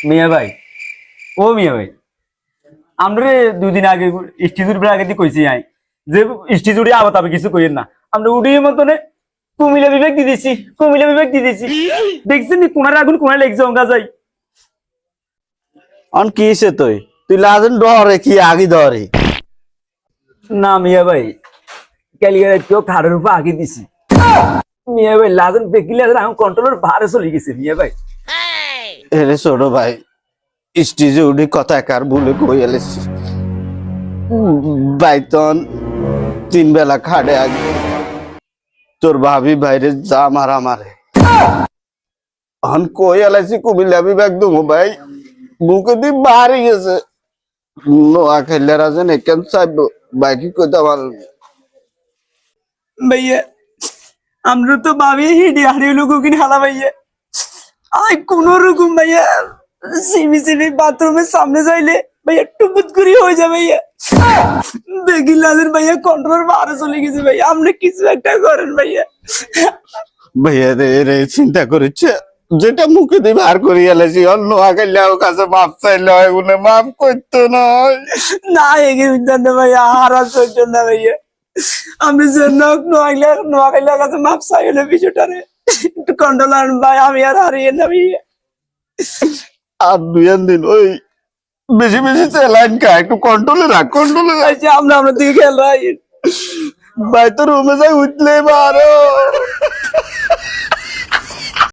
মিয়া ভাই, ও মিয়া ভাই, আমরা 2 দিন আগে স্টিজুর আগে দিয়ে কইছি আই যে স্টিজুড়ি আবার তবে কিছু কইেন না। আমরা উড়িয়ে মতনে কুমিল্লা বিবেক দিয়ে দিছি, কুমিল্লা বিবেক দিয়ে দিছি। দেখছেন নি কোনার আগুন কোনায় লেগছে অঙ্গা যাই। অন কি হইছে তুই লাজেন ডরে কি আগি ধরে? না মিয়া ভাই, ক্যালিয়ার কেউ খাড়ের উপর আগে দিছি। মিয়া ভাই লাজেন বেকিলে এখন কন্ট্রোলের বাইরে চলে গেছে মিয়া ভাই। এরে ছোট ভাই, স্টেজে উঠে কথা কার ভুলে কই এলেছি। বাইতন 3 বেলা খাড়ে আগে তোর ভাবি বাইরে যা মারা মারে। অন কই এলাইছি কুমিল্লা বিভাগ দুমু ভাই, বুকে দি বাড়ি গেছে। নোয়া খেলে রাজেন একেন চাইব বাকি কইতে পারল। ভাইয়া আমরা তো ভাবি হিডি হারিয়ে লোক কিনে হালা ভাইয়া। আই কোন রকম ভাইয়া সিমি বাথরুমের সামনে যাইলে ভাইয়া টুপুত করি হয়ে যাবে ভাইয়া। দেখি লাদের ভাইয়া কন্ট্রোল বাইরে চলে গেছে ভাইয়া। আপনি কিছু একটা করেন ভাইয়া। ভাইয়া রে চিন্তা করেছে যেটা মুখে দিয়ে বার করে এলাইছি। অন্য আগাইলে কাছে মাপ চাইলে হয় বলে মাপ করতো না। না এগিয়ে বিদ্যান ভাইয়া হারা সহ্য না ভাইয়া। আমি যে নোয়াখাইলে কাছে মাপ চাই হলে বিষয়টারে একটু কন্ট্রোল আন ভাই। আমি আর হারিয়ে না ভাইয়া। আর 2 দিন ওই বেশি বেশি চালান কা একটু কন্ট্রোলে রাখ, কন্ট্রোলে রাখ। আমরা দিকে খেয়াল রাখি ভাই তো রুমে যাই উঠলে বারো